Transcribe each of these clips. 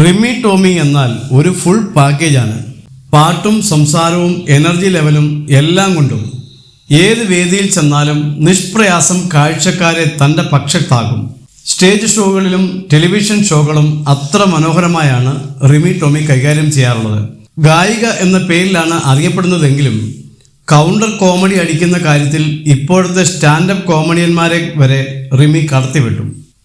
റിമി ടോമി എന്നാൽ ഒരു ഫുൾ പാക്കേജാണ്. പാട്ടും സംസാരവും എനർജി ലെവലും എല്ലാം കൊണ്ടും ഏത് വേദിയിൽ ചെന്നാലും നിഷ്പ്രയാസം കാഴ്ചക്കാരെ തൻ്റെ പക്ഷത്താകും. സ്റ്റേജ് ഷോകളിലും ടെലിവിഷൻ ഷോകളും അത്ര മനോഹരമായാണ് റിമി ടോമി കൈകാര്യം ചെയ്യാറുള്ളത്. ഗായിക എന്ന പേരിലാണ് അറിയപ്പെടുന്നതെങ്കിലും കൗണ്ടർ കോമഡി അടിക്കുന്ന കാര്യത്തിൽ ഇപ്പോഴത്തെ സ്റ്റാൻഡപ്പ് കോമഡിയന്മാരെ വരെ റിമി കടത്തിവിട്ടു.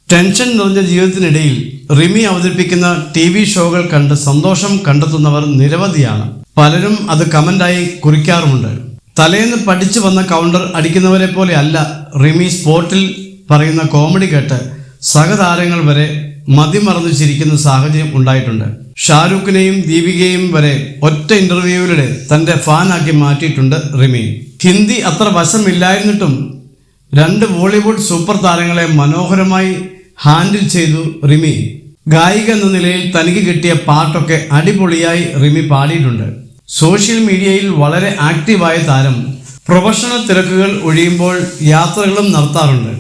ടെൻഷൻ നിറഞ്ഞ ജീവിതത്തിനിടയിൽ റിമി അവതരിപ്പിക്കുന്ന TV ഷോകൾ കണ്ട് സന്തോഷം കണ്ടെത്തുന്നവർ നിരവധിയാണ്. പലരും അത് കമൻ്റായി കുറിക്കാറുമുണ്ട്. തലേന്ന് പഠിച്ചു വന്ന കൗണ്ടർ അടിക്കുന്നവരെ പോലെ അല്ല റിമി സ്പോട്ടിൽ പറയുന്ന കോമഡി കേട്ട് സഹതാരങ്ങൾ വരെ മതിമറന്നു ചിരിക്കുന്ന സാഹചര്യം ഉണ്ടായിട്ടുണ്ട്. ഷാരൂഖിനെയും ദീപികയെയും വരെ ഒറ്റ ഇന്റർവ്യൂവിലൂടെ തൻ്റെ ഫാനാക്കി മാറ്റിയിട്ടുണ്ട് റിമി. ഹിന്ദി അത്ര വശമില്ലായിരുന്നിട്ടും 2 ബോളിവുഡ് സൂപ്പർ താരങ്ങളെ മനോഹരമായി ഹാൻഡിൽ ചെയ്തു റിമി. ഗായിക എന്ന നിലയിൽ തനിക്ക് കിട്ടിയ പാട്ടൊക്കെ അടിപൊളിയായി റിമി പാടിയിട്ടുണ്ട്. സോഷ്യൽ മീഡിയയിൽ വളരെ ആക്റ്റീവായ താരം പ്രൊഫഷണൽ തിരക്കുകൾ ഒഴിയുമ്പോൾ യാത്രകളും നടത്താറുണ്ട്.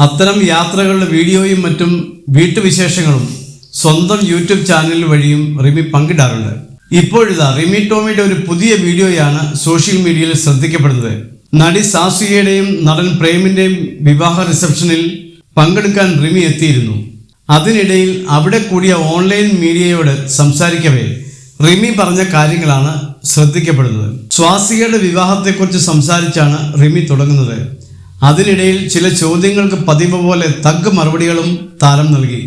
അത്തരം യാത്രകളുടെ വീഡിയോയും മറ്റും വീട്ടുവിശേഷങ്ങളും സ്വന്തം യൂട്യൂബ് ചാനൽ വഴിയും റിമി പങ്കിടാറുണ്ട്. ഇപ്പോഴിതാ റിമി ടോമിയുടെ ഒരു പുതിയ വീഡിയോയാണ് സോഷ്യൽ മീഡിയയിൽ ശ്രദ്ധിക്കപ്പെടുന്നത്. നടി സാസ്വികയുടെയും നടൻ പ്രേമിൻ്റെയും വിവാഹ റിസപ്ഷനിൽ പങ്കെടുക്കാൻ റിമി എത്തിയിരുന്നു. അതിനിടയിൽ അവിടെ കൂടിയ ഓൺലൈൻ മീഡിയയോട് സംസാരിക്കവേ റിമി പറഞ്ഞ കാര്യങ്ങളാണ് ശ്രദ്ധിക്കപ്പെടുന്നത്. സ്വാസികയുടെ വിവാഹത്തെക്കുറിച്ച് സംസാരിച്ചാണ് റിമി തുടങ്ങുന്നത്. അതിനിടയിൽ ചില ചോദ്യങ്ങൾക്ക് പതിവ് പോലെ തഗ് മറുപടികളും താരം നൽകി.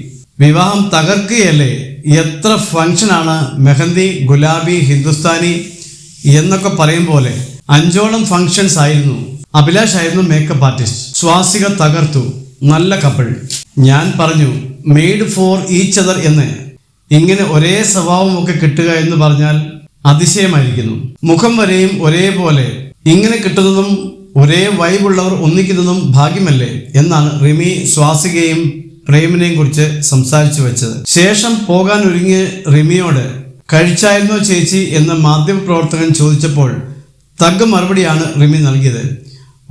വിവാഹം തകർക്കുകയല്ലേ, എത്ര ഫംഗ്ഷനാണ്, മെഹന്തി, ഗുലാബി, ഹിന്ദുസ്ഥാനി എന്നൊക്കെ പറയും പോലെ 5ഓളം ഫംഗ്ഷൻസ് ആയിരുന്നു. അഭിലാഷ് ആയിരുന്നു മേക്കപ്പ് ആർട്ടിസ്റ്റ്. സ്വാസിക തകർത്തു, നല്ല കപ്പിൾ. ഞാൻ പറഞ്ഞു മെയ്ഡ് ഫോർ ഈച്ച് അതർ എന്ന്. ഇങ്ങനെ ഒരേ സ്വഭാവമൊക്കെ കിട്ടുക എന്ന് പറഞ്ഞാൽ അതിശയമായിരിക്കുന്നു. മുഖം വരെയും ഒരേപോലെ ഇങ്ങനെ കിട്ടുന്നതും ഒരേ വൈബുള്ളവർ ഒന്നിക്കുന്നതും ഭാഗ്യമല്ലേ എന്നാണ് റിമി സ്വാസികയും പ്രേമിനെയും കുറിച്ച് സംസാരിച്ചു വെച്ചത്. ശേഷം പോകാൻ ഒരുങ്ങിയ റിമിയോട് കഴിച്ചായിരുന്നോ ചേച്ചി എന്ന് മാധ്യമപ്രവർത്തകൻ ചോദിച്ചപ്പോൾ തഗ് മറുപടിയാണ് റിമി നൽകിയത്.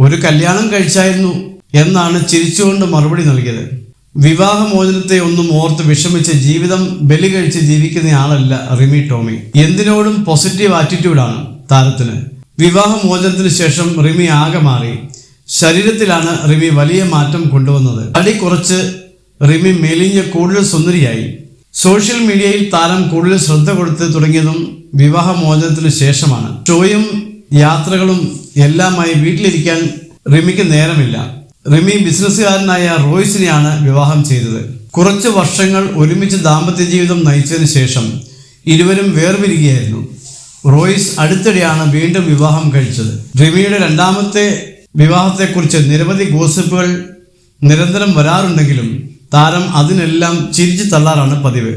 ഒരു കല്യാണം കഴിച്ചായിരുന്നു എന്നാണ് ചിരിച്ചുകൊണ്ട് മറുപടി നൽകിയത്. വിവാഹമോചനത്തെ ഒന്നും ഓർത്ത് വിഷമിച്ച് ജീവിതം ബലി കഴിച്ച് ജീവിക്കുന്ന ആളല്ല റിമി ടോമി. എന്തിനോടും പോസിറ്റീവ് ആറ്റിറ്റ്യൂഡാണ് താരത്തിന്. വിവാഹമോചനത്തിന് ശേഷം റിമി ആകെ മാറി. ശരീരത്തിലാണ് റിമി വലിയ മാറ്റം കൊണ്ടുവന്നത്. തടി കുറച്ച് റിമി മെലിഞ്ഞ് കൂടുതൽ സുന്ദരിയായി. സോഷ്യൽ മീഡിയയിൽ താരം കൂടുതൽ ശ്രദ്ധ കൊടുത്ത് തുടങ്ങിയതും വിവാഹമോചനത്തിന് ശേഷമാണ്. ഷോയും യാത്രകളും എല്ലാമായി വീട്ടിലിരിക്കാൻ റിമിക്ക് നേരമില്ല. റിമി ബിസിനസ്സുകാരനായ റോയ്സിനെയാണ് വിവാഹം ചെയ്തത്. കുറച്ച് വർഷങ്ങൾ ഒരുമിച്ച് ദാമ്പത്യ ജീവിതം നയിച്ചതിന് ശേഷം ഇരുവരും വേർപിരിക്കുകയായിരുന്നു. റോയ്സ് അടുത്തിടെയാണ് വീണ്ടും വിവാഹം കഴിച്ചത്. റിമിയുടെ 2ാമത്തെ വിവാഹത്തെക്കുറിച്ച് നിരവധി ഗോസിപ്പുകൾ നിരന്തരം വരാറുണ്ടെങ്കിലും താരം അതിനെല്ലാം ചിരിച്ചു തള്ളാറാണ് പതിവ്.